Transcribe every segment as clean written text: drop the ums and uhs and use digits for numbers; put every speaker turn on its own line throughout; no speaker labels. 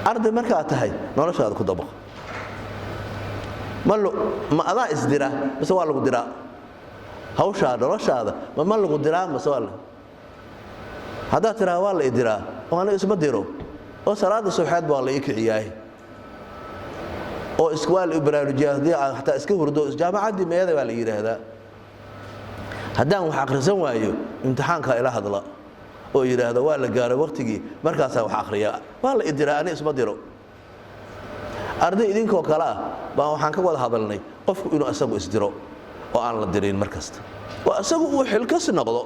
arday marka tahay noloshaada ku dabaq ma adaa isdira bas waa lagu diraa hawsha noloshaada ma lagu diraa ma soo hadaa tiraa waa la idiraa oo aniga isma diro oo salaada subaxeed baa la ii kiciyaay oo iswaal ibraarujiyadii hatta iska hurdo jaamacadii meeyada baa la yiraahdaa haddaan wax akhrisan waayo imtixaanka ila hadla oo yiraahdo waa la gaaray waqtigii markaas wax akhriya waa la idiraa aniga isma diro arday idinkoo kala baa waxaan ka wada hadalnay qofku inuu asagu isdiro oo aan la dirin markasta waa asagu uu xilkas noqdo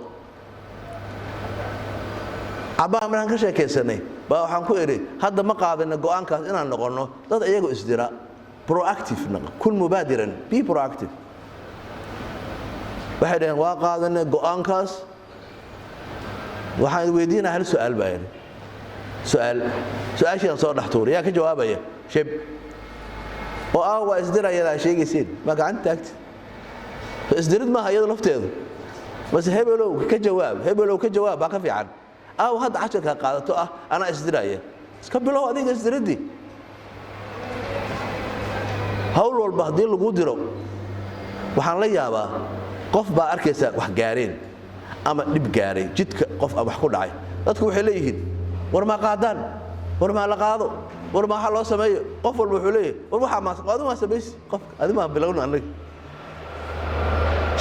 abaa markaan ka sheekaysanay baa waxaan ku iri hadda ma qaadana go'aankaas inaan noqono dad iyagu isdira proactive noqo kun mubaadiran be proactive waxay dhaheen waa qaadana go'aankaas waxaan weydiinaa hal su'aal baa yiri su'aashaan soo dhaxtuur yaa ka jawaabaya shib oo waa isdirayada sheegaysiin ma gacan taagti isdirid ma hayado lafteedu bas hebelow ka jawaab baa ka fiican hadda casharka qaadato ana isdiraya iska bilow adiga isdiridi hawl walba hadii lagu diro waxaan la yaabaa qof baa arkaysa wax gaareen ama dib gaaray jidka qof wax ku dhacay dadku waxay leeyihiin war ma qaadaan war ma la qaado war ma waxa loo sameeyo qof walba wuxuu leeyahay war waxa ma qaado ma sameeyay qof adima bilowna anaga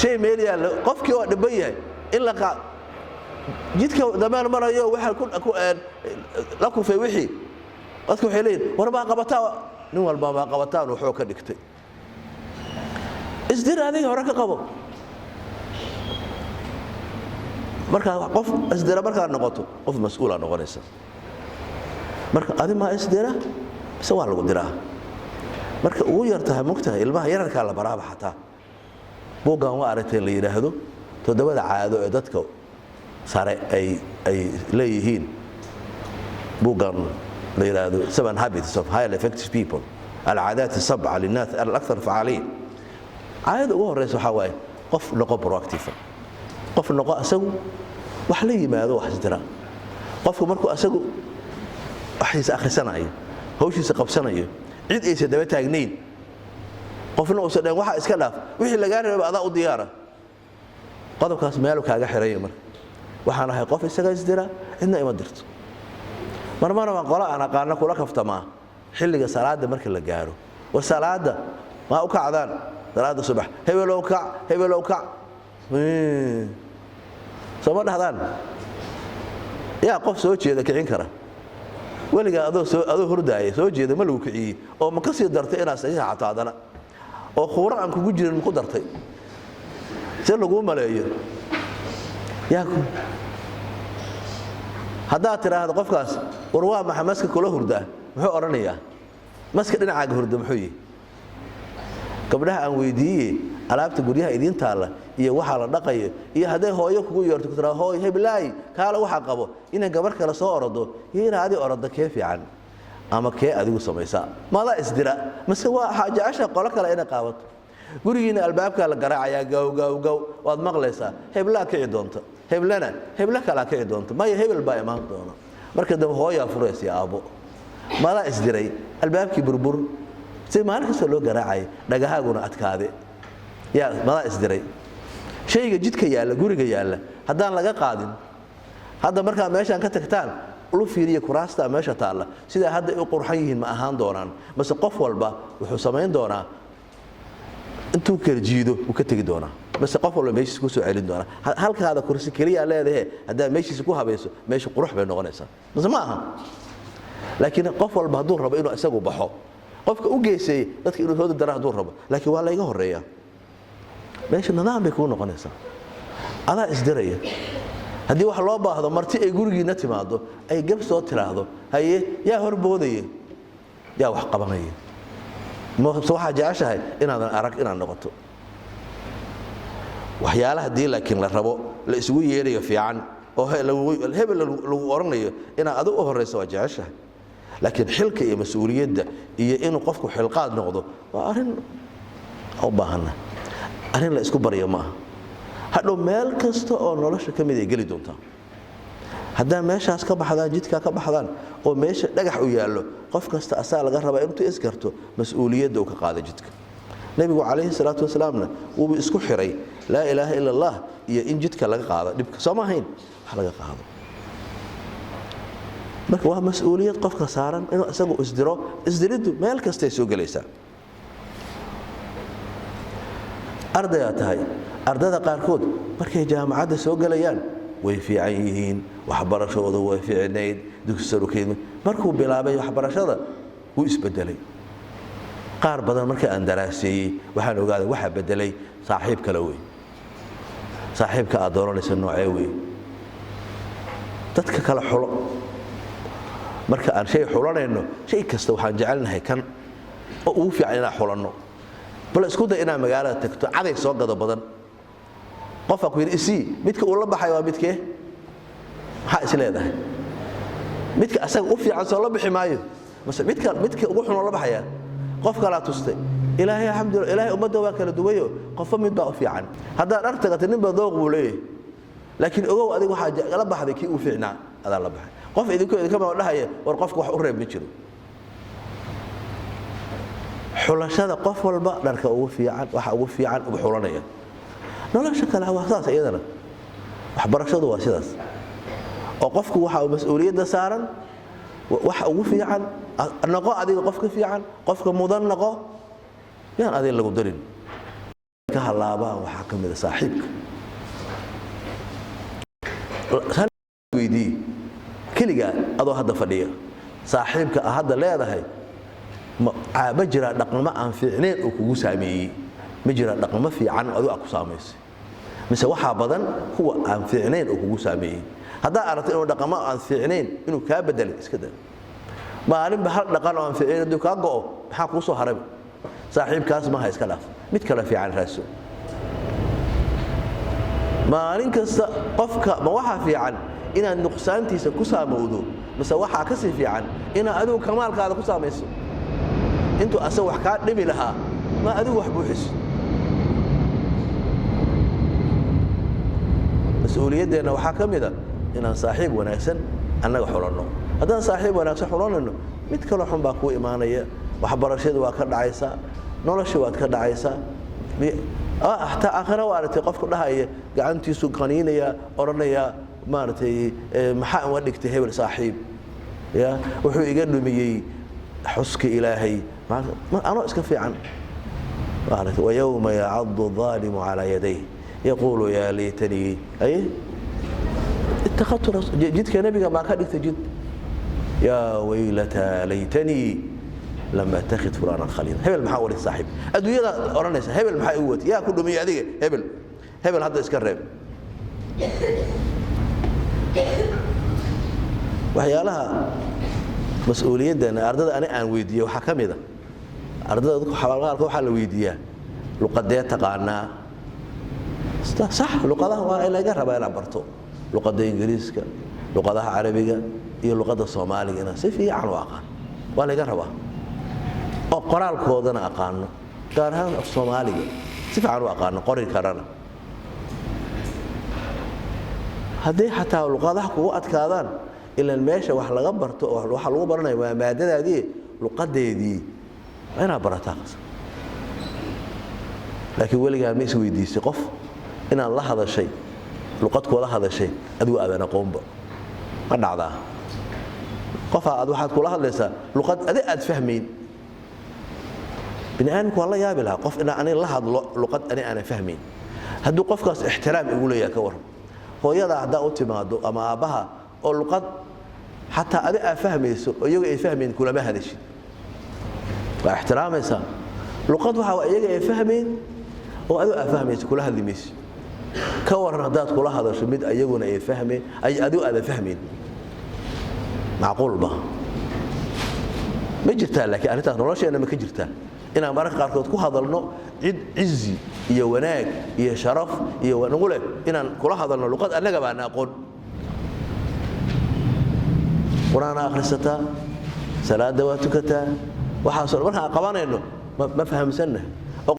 shay meel yaal qofkii oo dhiban yahay in la qaado jidka damaan marayo waxa ku la ku fay wixii dadku waxay leeyihiin war ma qabataa nin walba ma qabataa wuxuu ka dhigtay isdir adiga hore ka qabo marka qof isdira marka noqoto qof mas'uul ah noqonaysa marka adima isdira bas waa lagu diraa marka ugu yartahay mugtahay ilmaha yararka la baraaba xataa buugan waa aragtay la yiraahdo todobada caado ee dadka sare ay leeyihiin buugan la yiraahdo 7 habits of highly effective people العادات السبعه للناس الاكثر فعاليه عاده ugu horeysa waxa waaye qof noqo proactive qof noqo asagu wax la yimaado wax jira qofku markuu asagu waxiisa akhrisanayo hawshiisa qabsanayo cid ay sadaba taagnayn qofna uu sadeen waxa iska dhaaf wixii laga reebo adaa u diyaara qodobkaas meel kaaga xireeyo mar waxaan ahay qof isaga isdira inna ima dirto marmana waan qola ana qaarna kula kaftama xilliga salaada marka la gaaro wa salaada ma u kacdaan salaada subax hebelow ka soo dhahdaan yaa qof soo jeeda kicin kara waliga adoo hurdaaya soo jeeda ma lagu kiciyay oo ma ka sii dartay inaad saxiixa taadana oo khura aan kugu jirin ku dartay si lagu maleeyo yaa ku hadaa tiraahdo qofkaas war waa maxamaska kula hurdaa wuxuu oranayaa maska dhinacaaga hurda muxuu yahay gabdhaha aan weydiiyay alaabta guryaha idin taala iyo waxa la dhaqayo iyo haday hooyo kugu yeerto ku tiraahdo hooyo heblaay kaala waxa qabo inay gabar kale soo orado yeeraadi orada kee fiican ama kee adigu sameeysa mala isdira mase waa xaaja asha qolo kale inay qaabato gurigiina albaabka la garaacaya gaw waad maqlaysaa heblaa kii doonto hebla kala kii doonto ma hebel baa imaan doona marka dab hooyo fureysay aabo mala isdiray albaabki burbur si maalkasta loo garaacay dhagahaaguna adkaade yaa mala isdiray shayga jidka yaala guriga yaala hadaan laga qaadin hadda marka meeshan ka tagtaan lu fiiriyo kuraasta meesha taala sida hadda ay qurxan yihiin ma ahaan doonaan bas qof walba wuxuu sameyn doonaa intuu kala jiido uu ka tagi doonaa bas qof walba meeshiisa ku soo celin doonaa halkaada kursi kaliya leedahay hadda meeshiisa ku habayso meesha qurux bay noqonaysaa bas ma aha laakiin qof walba haduu rabo inuu isagu baxo qofka u geysay dadka inuu soo daro haduu rabo laakiin waa la iga horeeyaa meesha nidaam bay ku noqonaysaa adaa isdiraya hadii wax loo baahdo marti ay gurigiina timaado ay gab soo tiraahdo haye yaa horboodaya yaa wax qabanaya ma waxa jeceshahay inaadan arag inaan noqoto waxyaalaha hadii laakiin la rabo la isugu yeerayo fiican oo hebel lagu oranayo inaad adigu u horeyso waa jeceshahay laakiin xilka iyo mas'uuliyadda iyo inuu qofku xilqaad noqdo waa arin u baahan arin la isku bariyo ma hadhow meel kasta oo nolosha kamid ay gali doontaa haddaa meeshaas ka baxdaan jidkaa ka baxdaan oo meesha dhagax u yaallo qof kasta asaa laga rabaa intuu iskarto mas-uuliyadda uu ka qaado jidka nebigu calayhi salaatu wasalaamna wuuba isku xiray laa ilaaha ila allah iyo in jidka laga qaado dhibka soo ma ahayn wax laga qaado marka waa mas-uuliyad qofka saaran inuu isagu isdiro isdiriddu meel kastay soo gelaysaa ardayaa tahay ardada qaarkood markay jaamacadda soo gelayaan way fiican yihiin waxbarashooda way fiicnayd dugsisarukeed markuu bilaabay waxbarashada wuu isbedelay qaar badan markii aan daraaseeyey waxaan ogaaday waxa bedelay saaxiib kale wey saaxiibka aad dooranaysa noocee wey dadka kala xulo marka aan shay xulanayno shay kasta waxaan jecelnahay kan oo ugu fiican inaan xulanno bal isku day inaad magaalada tagto caday soo gado badan qofka ku yiri isii midka uu la baxay waa midkee maxaa is leedahay midka asaga u fiican soo la bixi maayo bas midka ugu xun la baxaya qof kala tustay ilaahay alxamdulillah ilaahay ummadda waa kala duwayo qofba mid baa u fiican haddaan artagata nin baa dooq buu leeyahay laakiin ogow adigu waxaa la baxday kii u fiicnaa adaa la baxay qof idinka ma dhahaya war qofka wax u reeb ma jiro xulashada qof walba dharka ugu fiican waxa ugu fiican ugu xulanaya nolosha kale waa saas iyadana waxbarashadu waa sidaas oo qofku waxa uu mas'uuliyadda saaran waxa ugu fiican noqo adiga qofka fiican qofka mudan noqo yaan adiga lagu darin ka halaabaan waxa kamid ah saaxiibka weydii kaliya adoo hadda fadhiya saaxiibka hadda leedahay ma jira dhaqmo aan fiicneen oo kugu saameeyay ma jira dhaqmo fiican oo adigu ku saameysay mise waxa badan kuwa aan fiicneen oo kugu saameeyay hadda aragtay inuu dhaqmo aan fiicneen inuu ka bedelo iska daa maalin ba hal dhaqan oo aan fiicneen inuu ka go'o maxaa ku soo haray saaxiibkaas ma ha iska dhaaf mid kale fiican raaso maalin kasta qofka ma waxa fiican inaad nuqsaantiisa ku saamowdo mise waxa ka sii fiican inaad adigu kamaalkaada ku saameyso intuu asaga wax ka dhimi lahaa ma adigu wax buuxiso mas'uuliyaddeena waxa kamid ah inaan saaxiib wanaagsan annaga xulanno haddaan saaxiib wanaagsan xulanno mid kale xun baa ku imaanaya waxbarashadu waa ka dhacaysa noloshu waa ka dhacaysa hatta aakhira waa aragtay qofku dhahaya gacantiisu qaniinaya oranaya maartay maxaa aan dhigtay hebel saaxiib ya wuxuu iga dhumiyay xuska ilaahay أنا أسكف عن ويوم يعض الظالم على يديه يقول يا ليتني أي اتخذت جدك نبي ما كان يتجد يا ويلتى ليتني لما اتخذ فلانا خليلا هبل محاول الصاحب أدوية أورانيس هبل محاول يا كل مية ذي هبل هذا إسكرب وحيالها مسؤوليتنا أردت أنا ويديا وحكمي ardada dadku xawaalka waxa la weydiiyaa luqadee taqaana صح luqadaha waa laga rabaa in barto luqada ingiriiska luqadaha carabiga iyo luqada soomaaliga in si fiican u aqaan waa laga rabaa oo qoraalkoodana aqaano gaar ahaan af soomaaliga si fiican u aqaano qori karana haddii xataa luqadaha kugu adkaadaan ilaa meesha wax laga barto oo waxa lagu baranayo waa maadadaadii luqadeedii أنا برتاقص لكن ولي ما يسوي دي سقف إن الله هذا الشيء لقدك ولا هذا الشيء أدو أبنا قوم ما نعذا قفا أدو حد كل هذا لسه لقد أدي فهمين بنانك والله يا بلا قف إن أنا الله هذا لقد أنا فهمين هدو قف قص احترام يقول يا كور هو يضع دا أوتمادو أما أبها أو لقد حتى أدي أفهمي ويجي فهمين كل ما هذا الشيء واحترام إنسان لقد وحوا إيجا يفهمين وأدو أفهمين كلها اللي ميس كور نهضات كلها هذا شميد أيجونا يفهمين أي أدو أذا فهمين معقول به ما جرتها لك أنا تغنى شيء أنا ما كجرتها إنا مرة قاركود كو هذا لنا عزي يا وناك يا شرف يا ونقول إنا كلها هذا لنا لقد أنا جب أنا أقول قرآن آخر ستا صلاة دواتكتا وحاصل مرها قوانا إنه ما فهم سنه